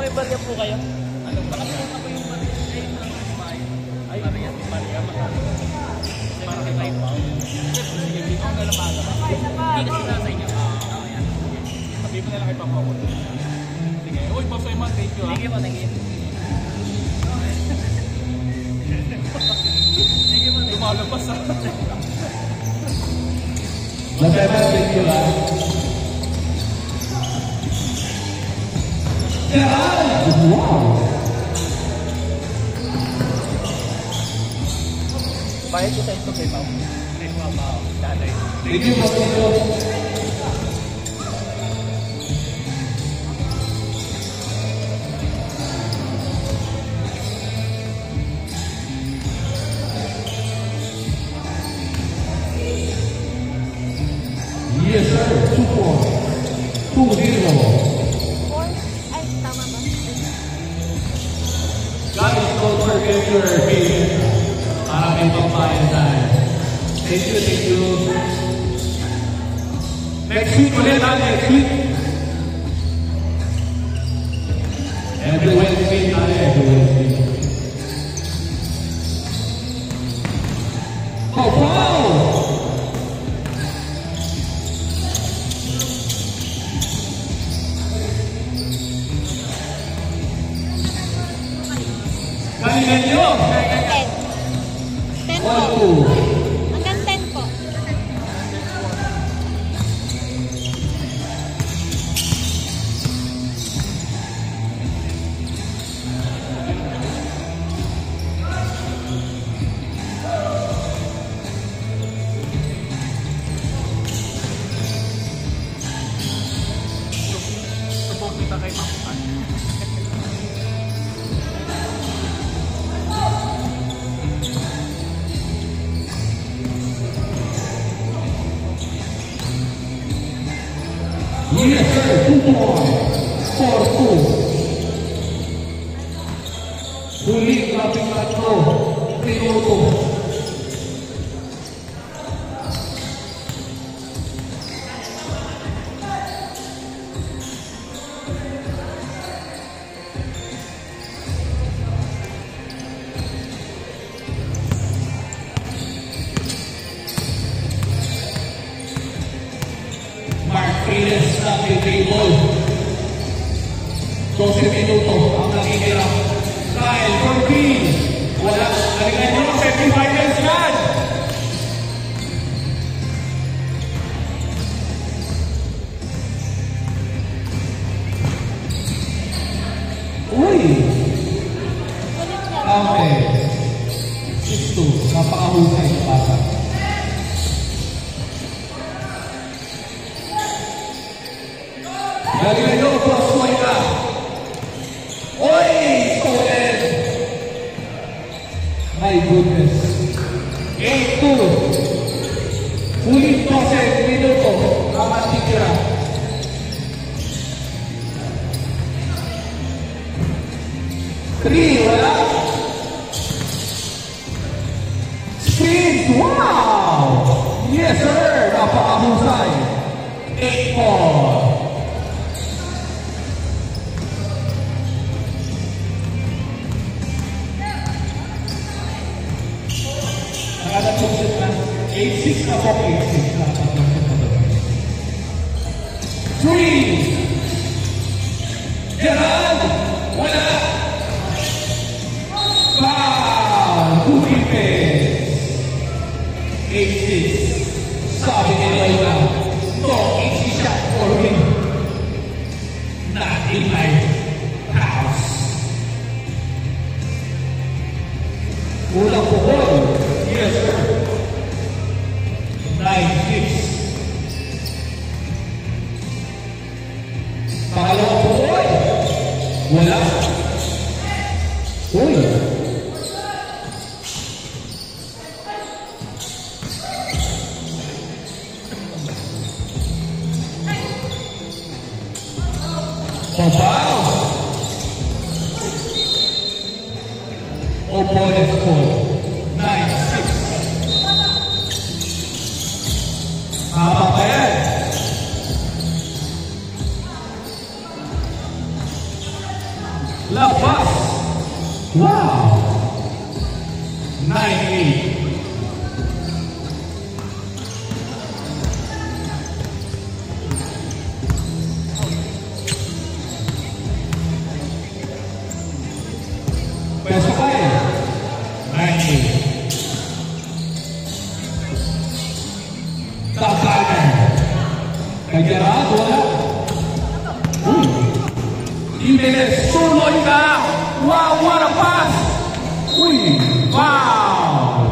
may barya po kayo? Ano, baka ako yung barya ng bahay. Ay, ano yan? Barya, magkano? Para kay Light Wow. Sige, dito ako nalabaga. Hindi kasi nasa inyo. Ayan. Sabihin mo na lang kay Papa ko. Sige. Uy, Papa Eman, thank you ha. Thank you po, thank you. Thank you po. Lumalabas ha. Papa Eman, thank you ha. Wow! Bayad ko sa ito kay Pao. Ay, Papa. Daday. Thank you, thank you. Yes, sir. 2-4. 2-0. Guys, don't forget your payment para may pambayan tayo. Thank you, thank you. Next week ulit ha, next week. Every Wednesday tayo, every Wednesday. Oh, wow! Galingan nyo! 10 po. 1-2. Hanggang 10 po. Support kita kay Papa. Yes, sir. 2-4. 4-2. Huling kaping tatlo. Pinuto. Martinez na table. 12 minuto ang nakikira. Kyle Corby. Wala. Nalingay nyo ang semi-finals yan. Uy. Okay. 6-2. Napakahusay sa bata. Galingan nyo, cross point na. Oy! Stolen! My goodness. 8-2. Huling 12 minuto. Ang matitira. Three, wala. Spins! Wow! Yes, sir! Napakahusay. 8-4. Kada pusit na 8-6 na po, 8-6 na po. 3! Gerald! Wala! Foul! Kupipes! 8-6. Sabi ni Lola, no easy shot for me. Not in my house. Ulang pukul. Yes, sir. 9-6. Pangalawang pukul. Wala. Uy. Papaw. Opponent score. 9-6. Tama ba yan? Labas! Wow! 9-8. Peso kayo. 9-8. Takalan. Kagyaran, wala. Jimenez, suloy ka! Wow, what a pass! Uy, wow!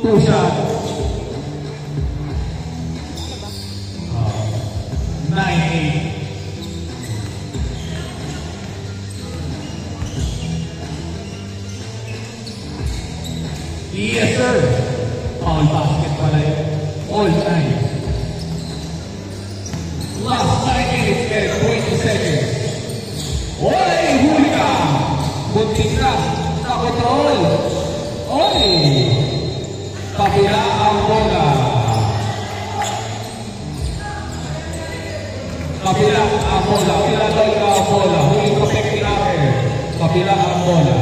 2 shot. 9-8. Yes, sir. All basket pala yun. All time. Last 9 minutes and 20 seconds. Oy, huli ka! Bunting ka. Kakontrol. Oy! Kabila ang bola. Kabila ang bola. Kabila ang bola. Huling protect ni Aker. Kabila ang bola.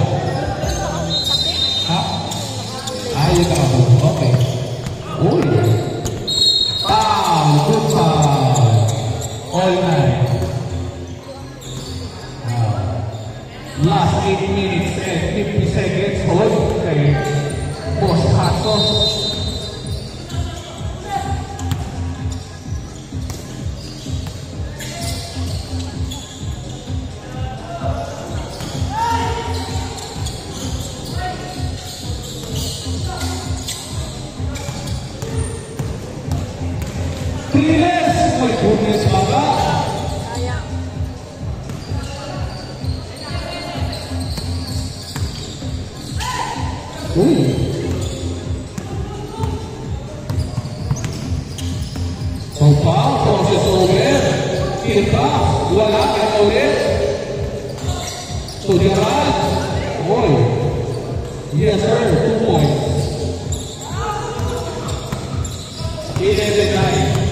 Ha? Ayun ka ako. Okay. Uy! Foul! Good foul! All night. Last 8 minutes and 50 seconds. Hold kay Boss Santos. Triles! May goodness baga! Uy! So foul, process over. Kita, wala ka ulit. So Gerard, boy. Yes sir, 2 points. 11-9.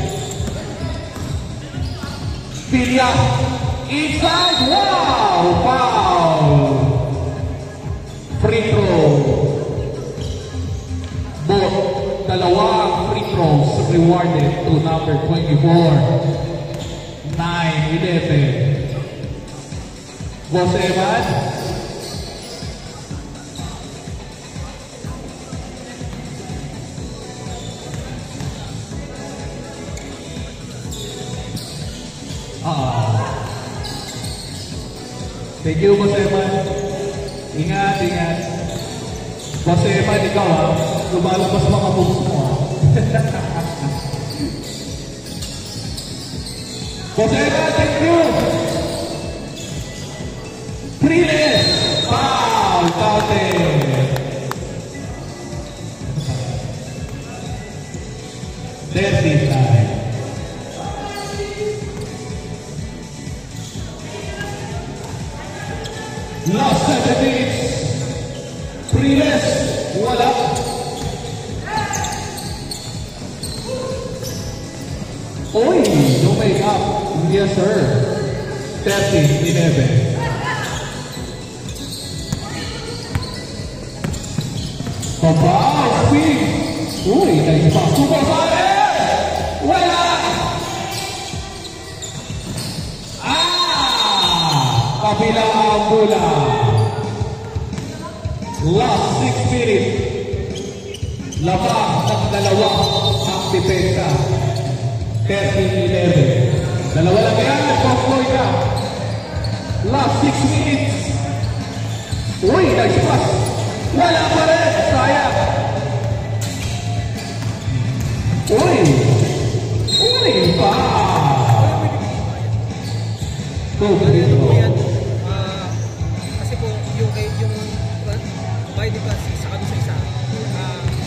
Villa, inside, wow, foul. Free throw. Both dalawang free throws rewarded to number 24. 9-11. Boss Evan. Thank you, Boss Evan. Ingat, ingat. Boss Evan, ikaw ha. Lumalabas mga moves mo ha. Boss Evan, thank you. Triles. Foul. Counted. 39. Last 7 minutes. Triles, wala. Oy, no make up. Yes, sir. 13-11. Pabaw, speed. Uy, nice pass. Super fire. Wala. Kabila ang bola. Last 6 minutes. Labang ng dalawa ang depensa. 13-11. Dalawa lang yan. Pag-floy ka. Last 6 minutes. Uy, nice pass. Wala pa rin. Sayang. Uy. Uy, pa. Go, Pedro. Kasi po, yung bayad ni Francis sa kanila isa,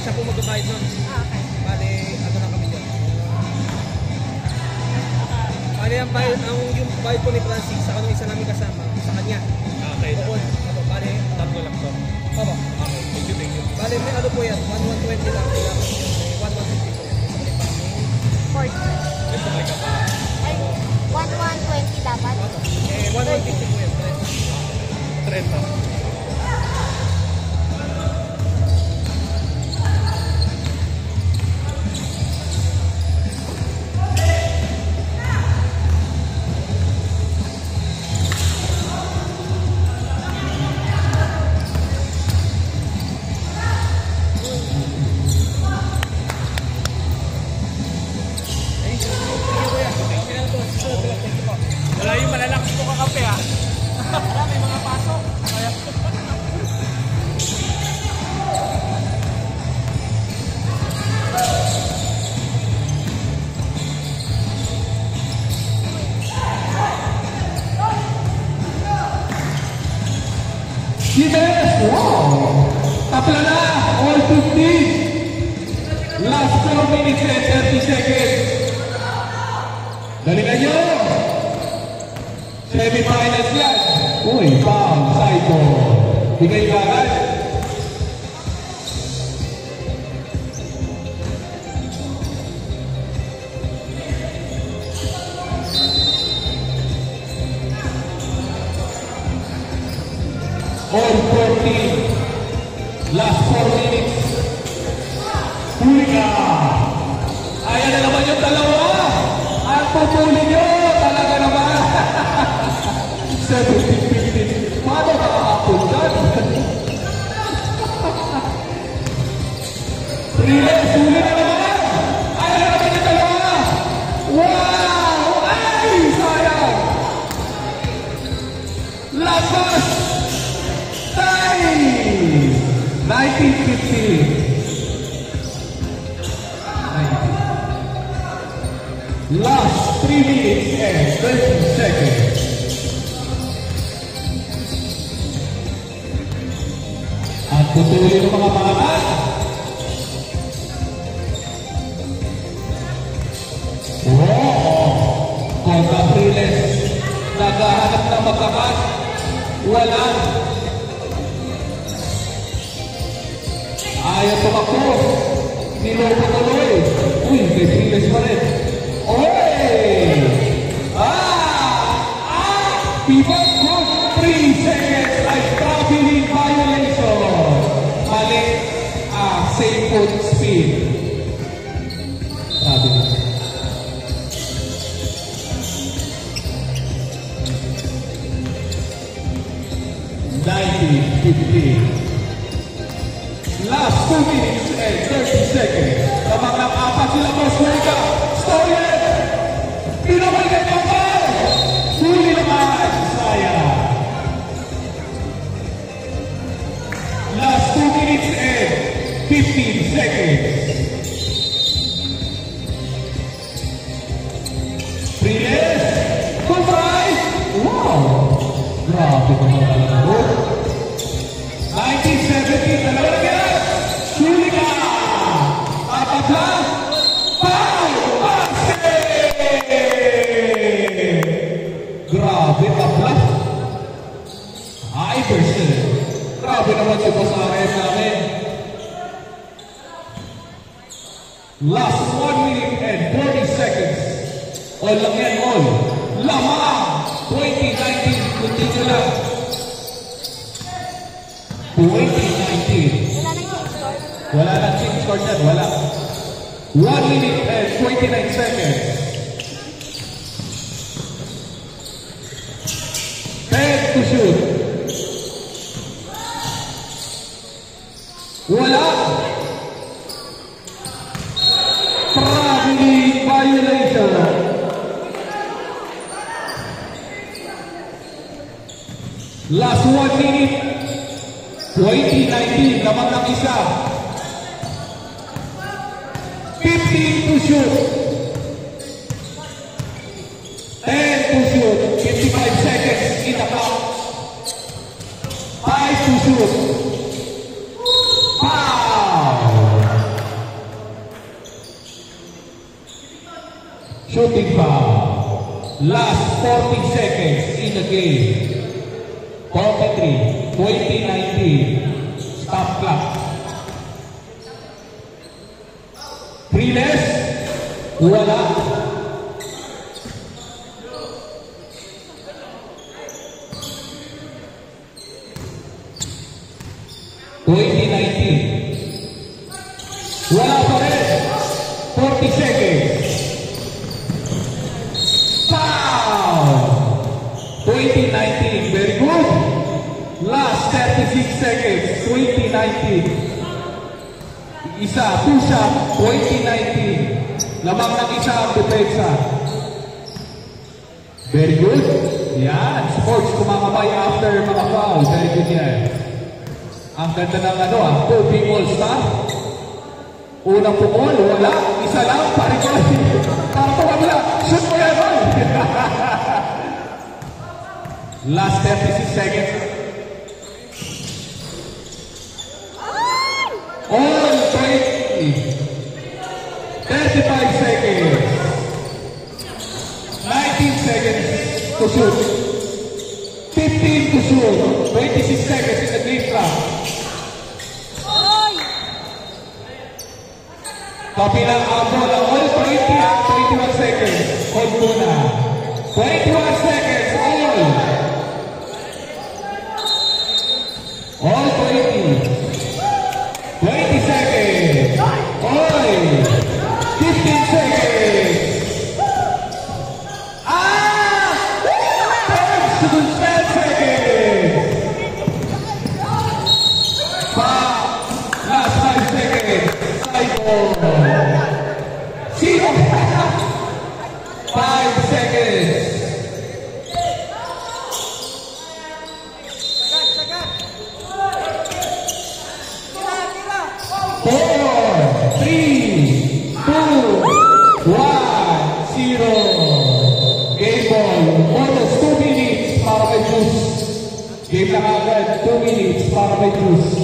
siya po magbabayad nun. Bale, ano na kami dyan. Bale, yung bayad po ni Francis sa kanila isa namin kasama, sa kanya. Okay. Opo, bale, tatlo lang to. Opo. Okay, thank you. Bale, may ano po yan, 1120 lang. 1150 po yan. Sa 40. Ito may ka pa. Ay, 1120 dapat. Eh, Jimenez, wow! Tapla na, all 15. Last 4 minutes and 30 seconds. Galingan nyo! Semi-finals yan. Uy, foul, sideball. Bigay agad. All 14. Last 4 minutes. Huli ka! Ayan na naman yung dalawa! Ang pupuli nyo! Talaga naman! 17-15. Paano nakakapun dyan? Riles, huli na naman! Ayan na naman yung dalawa! Wow! Ay! Sayang! Lapas! Time! 19-15. Last 3 minutes and 30 seconds. At tutuloy ng mga pangalan. Wow! Contra Riles. Naghahanap na magkakas. Wala. Ayaw tumakbo. Niloko tuloy. Uy, may Riles pa rin. Oy! People good 3 seconds ay traveling violation. Mali safe foot speed. Traveling. Last 2 minutes and 30 seconds. Lamang ng 4 sila Boss Weka. Stoyan! Pinabalik ang ball! Huli naman! Sayang! Last 2 minutes and 15 seconds. Riles! Goodbye! Wow! Grabe naman talaga mo. 19-17, dalawa na kaya! Huli ka! Apat lang! Grabe, kapla. Iverson. Grabe naman si Boss RM namin. Last 1 minute and 40 seconds. All lang yan, all. Lamang! 2019. Continue lang. 2019. Wala nang change score dyan. Wala. 1 minute and 29 seconds. 10 to shoot. Wala. Traveling violation. Last 1 minute. 2019. Lamang ng isa. 15 to shoot. 10 to shoot. 55 seconds in the clock. 5 to shoot. Foul! Shooting foul. Last 40 seconds in the game. 43, 2019. Stop clock. Riles, wala. Wala pa rin. 40 seconds. Foul! 2019. Very good. Last 36 seconds. 2019. Isa, push-up. 2019. Lamang ng isa ang depensa. Very good. Yan. Sports kumamabay after mga foul. Very good yan. Ang ganda ng Kobe All-Star. Unang pukol, wala. Isa lang, pare-pare. Parang wala. Shoot mo yan, boy. Last 36 seconds. to shoot. 15 to shoot. 26 seconds in the game clock. Kapilang ang bola. All 20 at 21 seconds. Hold muna. 21 seconds. All 20. 20 seconds. All. 15 seconds. 10 seconds. Last 5 seconds. Cycle. 0. 5 seconds. 4, 3, 2, 1, 0. Game ball. Almost 2 minutes para may juice. Game lang agad. 2 minutes para may juice.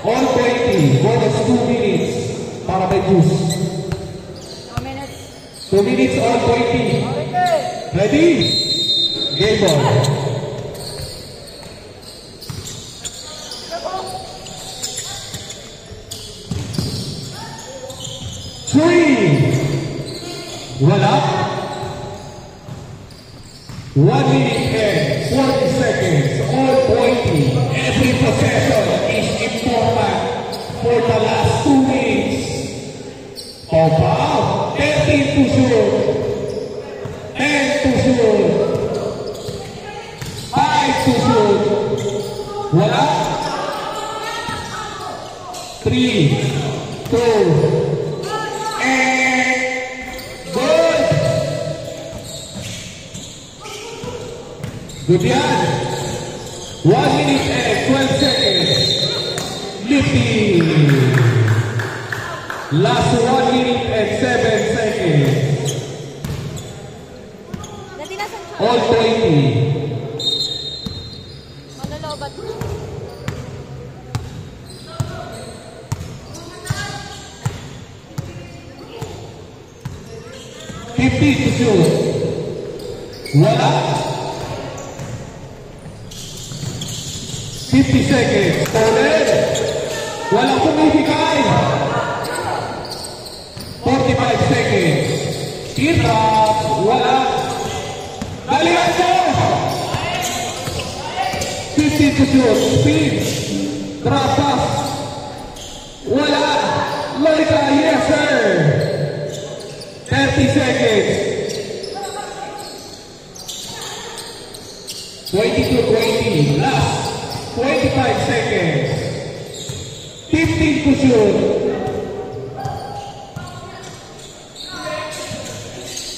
All 20. Almost 2 minutes para may juice. 2 minutes, all 20. Ready? Game ball. 3. Wala. 1 minute and 40 seconds. All 20. Every possession is important for the last 2 minutes. Pau-pau. 13 to shoot. 10 to shoot. 5 to shoot. Wala. 3, 2, good yan. 1 minute and 12 seconds. Lifting. Last 1 minute and 7 seconds. All 20. Malolobat. 15 to shoot. Wala. 50 seconds. Ulit. Walang pumibigay. 45 seconds. Teardrops. Wala. Dalihan mo. 15 to shoot. Speed. Drop pass. Wala. Loika. Yes, sir. 30 seconds. 22-20. Last. 25 seconds. 15 to shoot.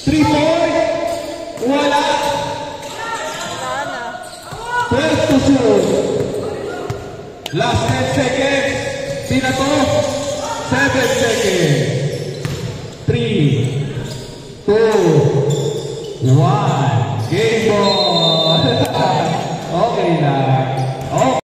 3 points. Wala. 12 to shoot. Last 10 seconds. Sino to? 7 seconds. 3, 2, 1.